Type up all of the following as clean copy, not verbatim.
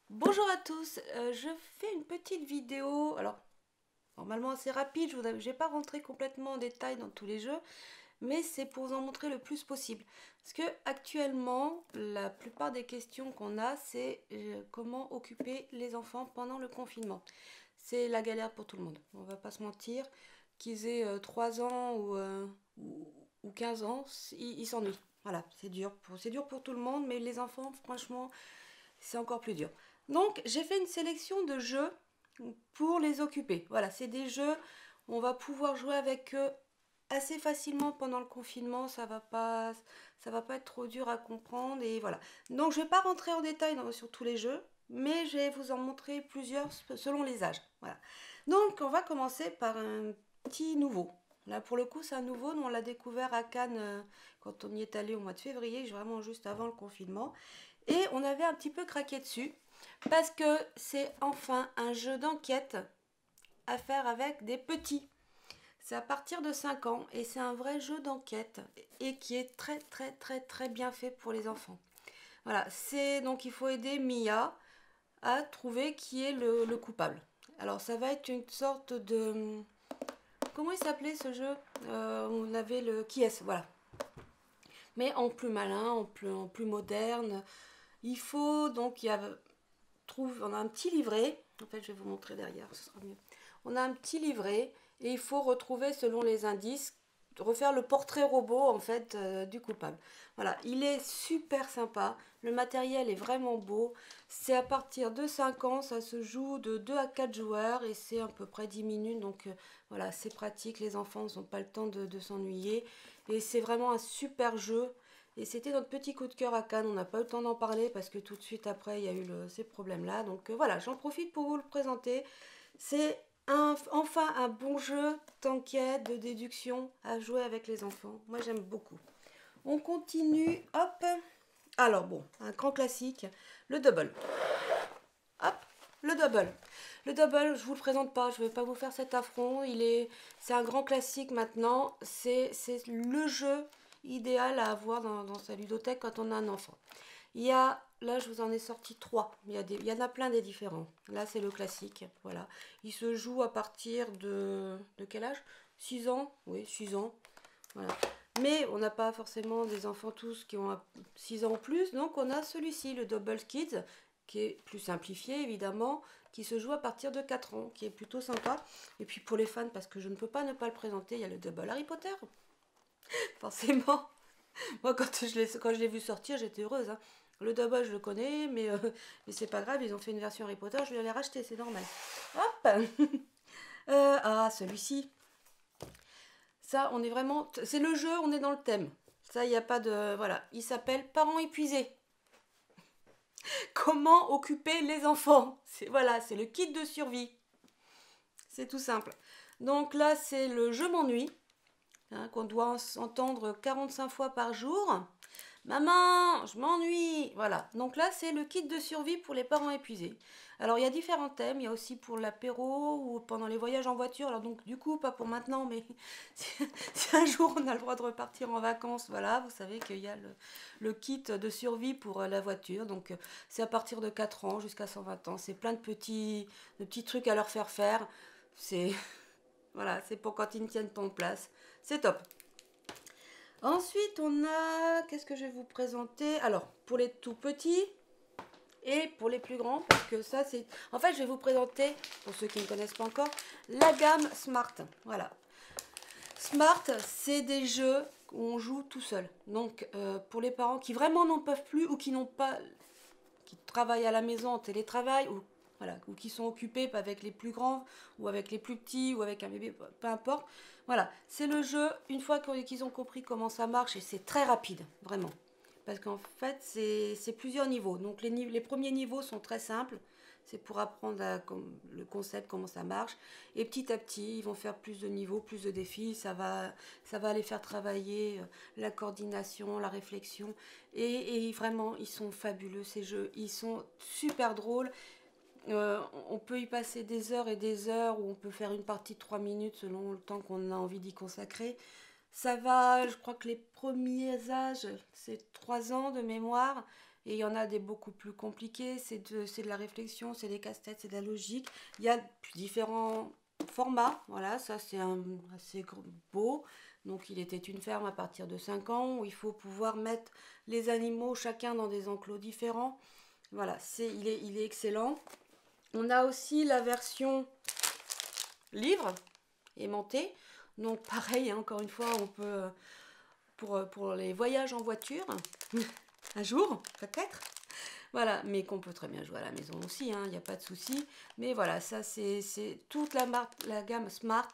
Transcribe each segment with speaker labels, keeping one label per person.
Speaker 1: Bonjour à tous, je fais une petite vidéo, alors normalement assez rapide, je ne vais pas rentrer complètement en détail dans tous les jeux, mais c'est pour vous en montrer le plus possible. Parce que actuellement, la plupart des questions qu'on a, c'est comment occuper les enfants pendant le confinement. C'est la galère pour tout le monde, on va pas se mentir, qu'ils aient 3 ans ou 15 ans, ils s'ennuient. Voilà, c'est dur pour tout le monde, mais les enfants, franchement, c'est encore plus dur. Donc, j'ai fait une sélection de jeux pour les occuper. Voilà, c'est des jeux, on va pouvoir jouer avec eux assez facilement pendant le confinement, ça va pas être trop dur à comprendre et voilà. Donc, je vais pas rentrer en détail sur tous les jeux, mais je vais vous en montrer plusieurs selon les âges. Voilà. Donc, on va commencer par un petit nouveau. Là, pour le coup, c'est un nouveau. Nous, on l'a découvert à Cannes quand on y est allé au mois de février, vraiment juste avant le confinement. Et on avait un petit peu craqué dessus parce que c'est enfin un jeu d'enquête à faire avec des petits. C'est à partir de 5 ans et c'est un vrai jeu d'enquête et qui est très très très très bien fait pour les enfants. Voilà, c'est donc il faut aider Mia à trouver qui est le coupable. Alors ça va être une sorte de... Comment il s'appelait ce jeu On avait le qui est-ce, voilà. Mais en plus malin, en plus moderne. Il faut donc, on a un petit livret. En fait, je vais vous montrer derrière, ce sera mieux. On a un petit livret et il faut retrouver selon les indices, refaire le portrait robot en fait du coupable. Voilà, il est super sympa. Le matériel est vraiment beau. C'est à partir de 5 ans, ça se joue de 2 à 4 joueurs et c'est à peu près 10 minutes. Donc voilà, c'est pratique. Les enfants n'ont pas le temps de s'ennuyer. Et c'est vraiment un super jeu. Et c'était notre petit coup de cœur à Cannes. On n'a pas eu le temps d'en parler parce que tout de suite après, il y a eu ces problèmes-là. Donc voilà, j'en profite pour vous le présenter. C'est enfin un bon jeu d'enquête, de déduction à jouer avec les enfants. Moi, j'aime beaucoup. On continue. Hop. Alors bon, un grand classique, le double. Hop, le double. Le double, je vous le présente pas, je vais pas vous faire cet affront. C'est un grand classique maintenant. C'est le jeu idéal à avoir dans sa ludothèque quand on a un enfant. Là je vous en ai sorti trois. Il y en a plein des différents. Là c'est le classique, voilà. Il se joue à partir de quel âge? 6 ans, oui, 6 ans. Voilà. Mais on n'a pas forcément des enfants tous qui ont 6 ans ou plus, donc on a celui-ci, le Double Kids, qui est plus simplifié évidemment, qui se joue à partir de 4 ans, qui est plutôt sympa. Et puis pour les fans, parce que je ne peux pas ne pas le présenter, il y a le Double Harry Potter, forcément. Moi quand je l'ai vu sortir, j'étais heureuse, hein. Le Double je le connais, mais c'est pas grave, ils ont fait une version Harry Potter, je vais aller racheter, c'est normal. Hop. Celui-ci, ça, on est vraiment... C'est le jeu, on est dans le thème. Ça, il n'y a pas de... Voilà. Il s'appelle Parents épuisés. Comment occuper les enfants? Voilà, c'est le kit de survie. C'est tout simple. Donc là, c'est le je m'ennuie, hein, qu'on doit entendre 45 fois par jour. Maman, je m'ennuie. Voilà. Donc là, c'est le kit de survie pour les parents épuisés. Alors, il y a différents thèmes. Il y a aussi pour l'apéro ou pendant les voyages en voiture. Alors, donc, du coup, pas pour maintenant, mais si un jour on a le droit de repartir en vacances, voilà, vous savez qu'il y a le kit de survie pour la voiture. Donc, c'est à partir de 4 ans jusqu'à 120 ans. C'est plein de petits trucs à leur faire faire. C'est, voilà, c'est pour quand ils ne tiennent pas en place. C'est top. Ensuite, on a... Qu'est-ce que je vais vous présenter? Alors, pour les tout petits et pour les plus grands, parce que ça, c'est... En fait, je vais vous présenter, pour ceux qui ne connaissent pas encore, la gamme Smart. Voilà. Smart, c'est des jeux où on joue tout seul. Donc, pour les parents qui vraiment n'en peuvent plus ou qui n'ont pas... qui travaillent à la maison en télétravail ou... Voilà, ou qui sont occupés avec les plus grands, ou avec les plus petits, ou avec un bébé, peu importe. Voilà, c'est le jeu, une fois qu'ils ont compris comment ça marche, et c'est très rapide, vraiment. Parce qu'en fait, c'est plusieurs niveaux. Donc les premiers niveaux sont très simples. C'est pour apprendre le concept, comment ça marche. Et petit à petit, ils vont faire plus de niveaux, plus de défis. Ça va les faire travailler la coordination, la réflexion. Et vraiment, ils sont fabuleux, ces jeux. Ils sont super drôles. On peut y passer des heures et des heures, ou on peut faire une partie de 3 minutes selon le temps qu'on a envie d'y consacrer. Ça va, je crois que les premiers âges, c'est 3 ans de mémoire. Et il y en a des beaucoup plus compliqués, c'est de la réflexion, c'est des casse-têtes, c'est de la logique. Il y a différents formats, voilà, ça c'est assez beau. Donc il était une ferme à partir de 5 ans, où il faut pouvoir mettre les animaux chacun dans des enclos différents. Voilà, il est excellent. On a aussi la version livre aimanté. Donc pareil, hein, encore une fois, on peut, pour les voyages en voiture, un jour, peut-être. Voilà, mais qu'on peut très bien jouer à la maison aussi, il n'y a pas de souci. Mais voilà, ça c'est toute la gamme Smart.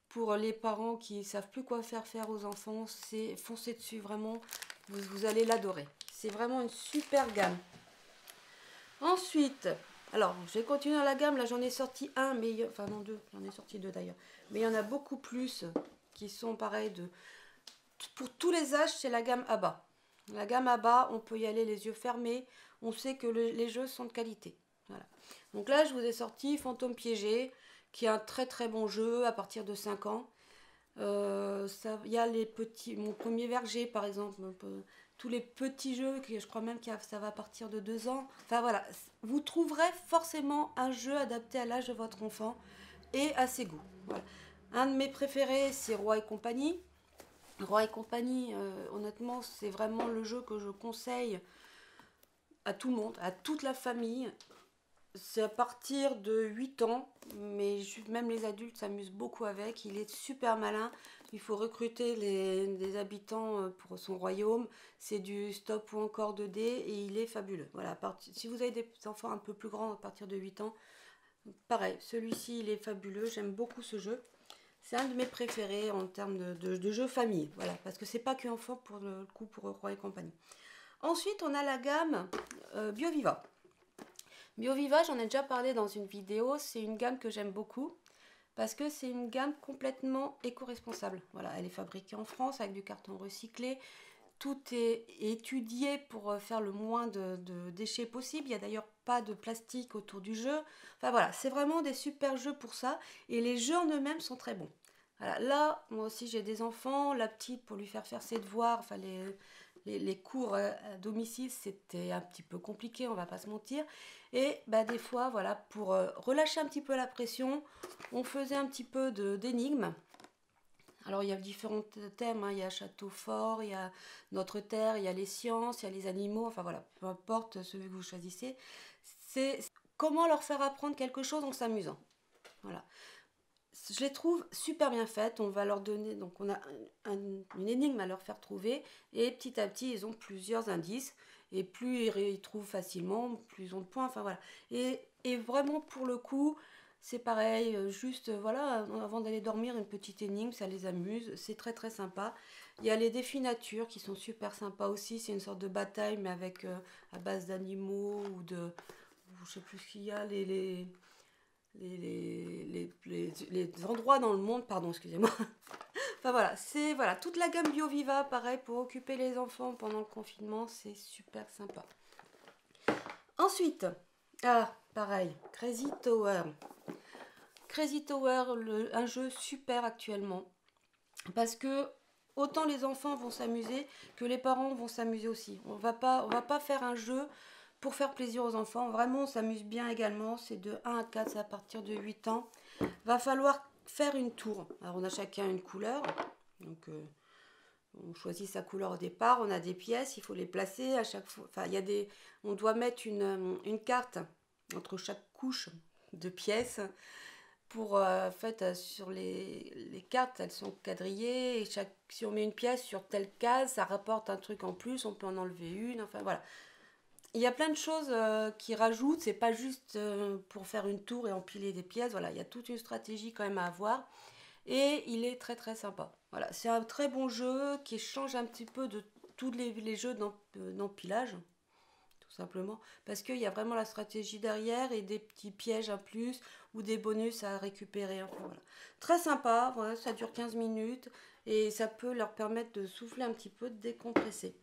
Speaker 1: Pour les parents qui ne savent plus quoi faire aux enfants, c'est foncez dessus, vraiment, vous allez l'adorer. C'est vraiment une super gamme. Ensuite, alors je vais continuer dans la gamme, là j'en ai sorti un, mais enfin non deux, j'en ai sorti deux d'ailleurs. Mais il y en a beaucoup plus qui sont pareils pour tous les âges, c'est la gamme ABBA. La gamme ABBA, on peut y aller les yeux fermés, on sait que les jeux sont de qualité. Voilà. Donc là je vous ai sorti Fantôme Piégé, qui est un très très bon jeu à partir de 5 ans. Il y a les petits, mon premier verger par exemple, tous les petits jeux, que je crois même que ça va partir de 2 ans. Enfin voilà, vous trouverez forcément un jeu adapté à l'âge de votre enfant et à ses goûts. Voilà. Un de mes préférés, c'est Roi et compagnie. Roi et compagnie, honnêtement, c'est vraiment le jeu que je conseille à tout le monde, à toute la famille. C'est à partir de 8 ans, mais même les adultes s'amusent beaucoup avec. Il est super malin. Il faut recruter des habitants pour son royaume. C'est du stop ou encore 2D et il est fabuleux. Voilà, si vous avez des enfants un peu plus grands à partir de 8 ans, pareil, celui-ci il est fabuleux. J'aime beaucoup ce jeu. C'est un de mes préférés en termes de jeu famille. Voilà, parce que c'est pas que enfant pour le coup pour Roi et compagnie. Ensuite, on a la gamme BioViva. BioViva, j'en ai déjà parlé dans une vidéo, c'est une gamme que j'aime beaucoup parce que c'est une gamme complètement éco-responsable. Voilà, elle est fabriquée en France avec du carton recyclé. Tout est étudié pour faire le moins de déchets possible. Il n'y a d'ailleurs pas de plastique autour du jeu. Enfin voilà, c'est vraiment des super jeux pour ça. Et les jeux en eux-mêmes sont très bons. Voilà, là, moi aussi j'ai des enfants. La petite, pour lui faire ses devoirs, enfin les cours à domicile, c'était un petit peu compliqué, on va pas se mentir. Et bah, des fois, voilà, pour relâcher un petit peu la pression, on faisait un petit peu d'énigmes. Alors il y a différents thèmes, il y a Château fort, il y a Notre Terre, il y a les sciences, il y a les animaux, enfin voilà, peu importe celui que vous choisissez. C'est comment leur faire apprendre quelque chose en s'amusant. Voilà. Je les trouve super bien faites. On va leur donner, donc on a une énigme à leur faire trouver et petit à petit ils ont plusieurs indices et plus ils trouvent facilement, plus ils ont de points. Enfin voilà. Et vraiment pour le coup, c'est pareil. Juste voilà, avant d'aller dormir, une petite énigme, ça les amuse. C'est très très sympa. Il y a les défis nature qui sont super sympas aussi. C'est une sorte de bataille mais avec à base d'animaux ou je sais plus ce qu'il y a les endroits dans le monde, pardon, excusez-moi. Enfin voilà, c'est voilà, toute la gamme BioViva, pareil, pour occuper les enfants pendant le confinement, c'est super sympa. Ensuite, pareil, Crazy Tower. Crazy Tower, un jeu super actuellement. Parce que autant les enfants vont s'amuser que les parents vont s'amuser aussi. On va pas faire un jeu pour faire plaisir aux enfants. Vraiment, on s'amuse bien également. C'est de 1 à 4, c'est à partir de 8 ans. Va falloir faire une tour. Alors, on a chacun une couleur. Donc, on choisit sa couleur au départ. On a des pièces, il faut les placer à chaque fois. Enfin, on doit mettre une carte entre chaque couche de pièces. Pour, en fait, sur les cartes, elles sont quadrillées. Et si on met une pièce sur telle case, ça rapporte un truc en plus. On peut en enlever une. Enfin, voilà. Il y a plein de choses qui rajoutent, c'est pas juste pour faire une tour et empiler des pièces, voilà, il y a toute une stratégie quand même à avoir et il est très très sympa. Voilà, c'est un très bon jeu qui change un petit peu de tous les jeux d'empilage, tout simplement, parce qu'il y a vraiment la stratégie derrière et des petits pièges en plus ou des bonus à récupérer. Enfin, voilà. Très sympa, voilà, ça dure 15 minutes et ça peut leur permettre de souffler un petit peu, de décompresser.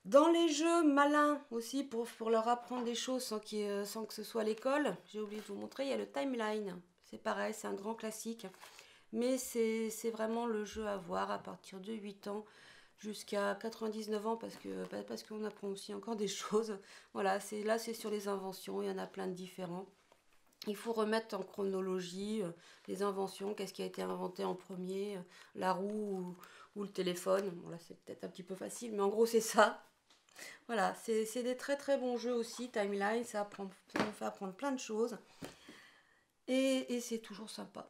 Speaker 1: Dans les jeux malins aussi, pour leur apprendre des choses sans que ce soit l'école, j'ai oublié de vous montrer, il y a le Timeline. C'est pareil, c'est un grand classique. Mais c'est vraiment le jeu à voir à partir de 8 ans. jusqu'à 99 ans parce qu'on apprend aussi encore des choses. Voilà, là c'est sur les inventions, il y en a plein de différents. Il faut remettre en chronologie les inventions, qu'est-ce qui a été inventé en premier, la roue ou le téléphone. Bon là c'est peut-être un petit peu facile, mais en gros c'est ça. Voilà, c'est des très très bons jeux aussi, Timeline, ça nous fait apprendre plein de choses. Et c'est toujours sympa.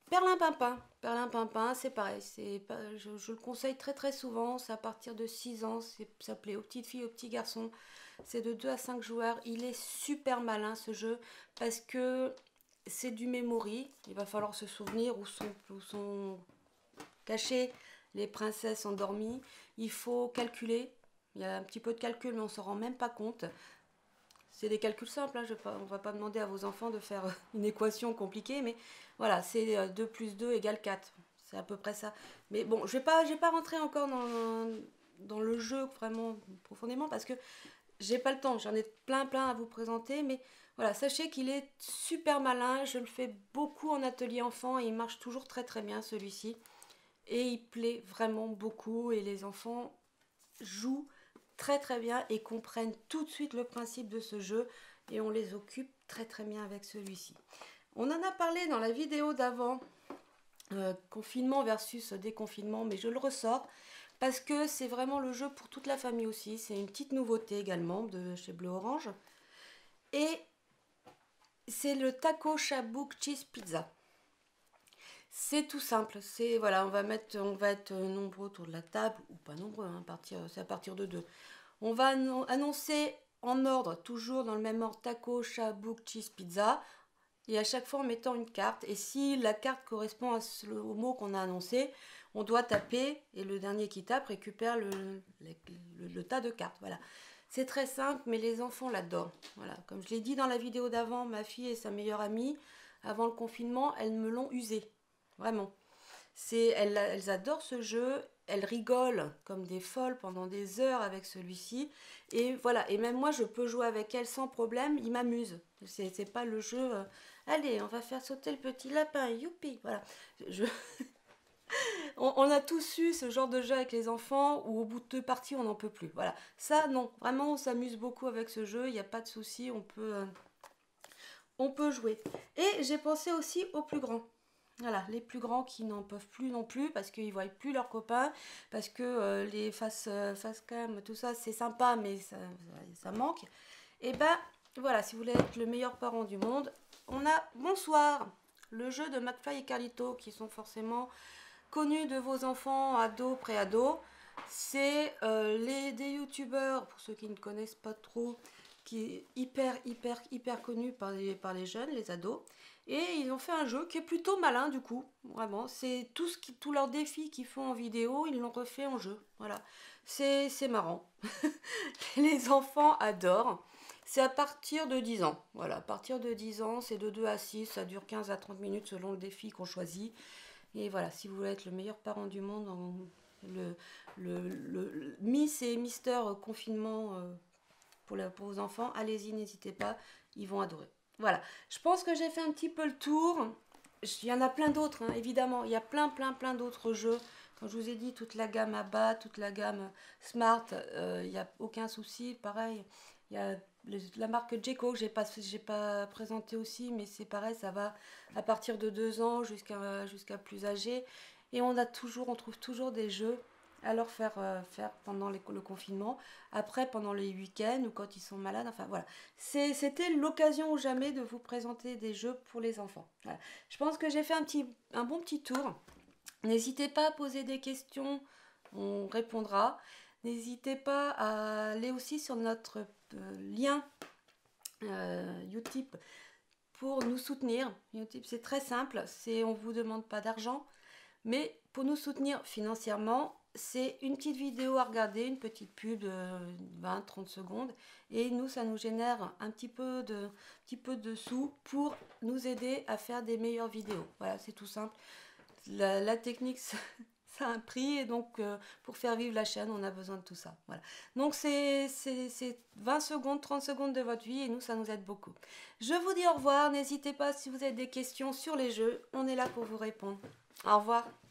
Speaker 1: Perlimpinpin, Perlimpinpin, c'est pareil, je le conseille très très souvent, c'est à partir de 6 ans, ça plaît aux petites filles, aux petits garçons, c'est de 2 à 5 joueurs, il est super malin ce jeu, parce que c'est du memory, il va falloir se souvenir où sont cachées les princesses endormies, il faut calculer, il y a un petit peu de calcul mais on ne s'en rend même pas compte. C'est des calculs simples, hein, on ne va pas demander à vos enfants de faire une équation compliquée, mais voilà, c'est 2 plus 2 égale 4. C'est à peu près ça. Mais bon, je vais pas rentrer encore dans le jeu vraiment profondément parce que j'ai pas le temps. J'en ai plein à vous présenter, mais voilà, sachez qu'il est super malin. Je le fais beaucoup en atelier enfant et il marche toujours très très bien celui-ci. Et il plaît vraiment beaucoup et les enfants jouent très très bien et comprennent tout de suite le principe de ce jeu et on les occupe très très bien avec celui-ci. On en a parlé dans la vidéo d'avant, confinement versus déconfinement, mais je le ressors parce que c'est vraiment le jeu pour toute la famille aussi. C'est une petite nouveauté également de chez Bleu Orange. Et c'est le Taco Shabouk Cheese Pizza. C'est tout simple, voilà, on va être nombreux autour de la table, ou pas nombreux, hein, c'est à partir de 2. On va annoncer en ordre, toujours dans le même ordre, taco, shabouk, cheese, pizza, et à chaque fois en mettant une carte. Et si la carte correspond au mot qu'on a annoncé, on doit taper, et le dernier qui tape récupère le tas de cartes. Voilà. C'est très simple, mais les enfants l'adorent. Voilà. Comme je l'ai dit dans la vidéo d'avant, ma fille et sa meilleure amie, avant le confinement, elles me l'ont usé. Vraiment. Elles adorent ce jeu, elles rigolent comme des folles pendant des heures avec celui-ci. Et voilà, et même moi je peux jouer avec elles sans problème, ils m'amusent. C'est pas le jeu, allez, on va faire sauter le petit lapin, youpi. Voilà. On a tous eu ce genre de jeu avec les enfants où au bout de 2 parties on n'en peut plus. Voilà, ça non, vraiment on s'amuse beaucoup avec ce jeu, il n'y a pas de souci, on peut jouer. Et j'ai pensé aussi aux plus grands. Voilà, les plus grands qui n'en peuvent plus non plus parce qu'ils ne voient plus leurs copains, parce que les face cam, tout ça, c'est sympa, mais ça manque. Et ben voilà, si vous voulez être le meilleur parent du monde, on a Bonsoir, le jeu de McFly et Carlito, qui sont forcément connus de vos enfants, ados, pré-ados. C'est des youtubeurs, pour ceux qui ne connaissent pas trop, qui est hyper connu par les jeunes, les ados. Et ils ont fait un jeu qui est plutôt malin du coup, vraiment. C'est tous leurs défis qu'ils font en vidéo, ils l'ont refait en jeu. Voilà, c'est marrant. Les enfants adorent. C'est à partir de 10 ans. Voilà, à partir de 10 ans, c'est de 2 à 6, ça dure 15 à 30 minutes selon le défi qu'on choisit. Et voilà, si vous voulez être le meilleur parent du monde, le Miss et Mister confinement pour vos enfants, allez-y, n'hésitez pas, ils vont adorer. Voilà, je pense que j'ai fait un petit peu le tour. Il y en a plein d'autres, hein, évidemment. Il y a plein d'autres jeux. Comme je vous ai dit, toute la gamme ABBA, toute la gamme Smart, il n'y a aucun souci. Pareil, il y a la marque Jeko que j'ai pas présenté aussi, mais c'est pareil, ça va à partir de 2 ans jusqu'à plus âgé. Et on trouve toujours des jeux à leur faire pendant le confinement, après pendant les week-ends ou quand ils sont malades, enfin voilà. C'était l'occasion ou jamais de vous présenter des jeux pour les enfants. Voilà. Je pense que j'ai fait un bon petit tour. N'hésitez pas à poser des questions, on répondra. N'hésitez pas à aller aussi sur notre lien Utip pour nous soutenir. Utip, c'est très simple, on ne vous demande pas d'argent, mais pour nous soutenir financièrement, c'est une petite vidéo à regarder, une petite pub de 20-30 secondes. Et nous, ça nous génère un petit peu de sous pour nous aider à faire des meilleures vidéos. Voilà, c'est tout simple. La technique, ça a un prix. Et donc, pour faire vivre la chaîne, on a besoin de tout ça. Voilà. Donc, c'est 20 secondes, 30 secondes de votre vie. Et nous, ça nous aide beaucoup. Je vous dis au revoir. N'hésitez pas si vous avez des questions sur les jeux. On est là pour vous répondre. Au revoir.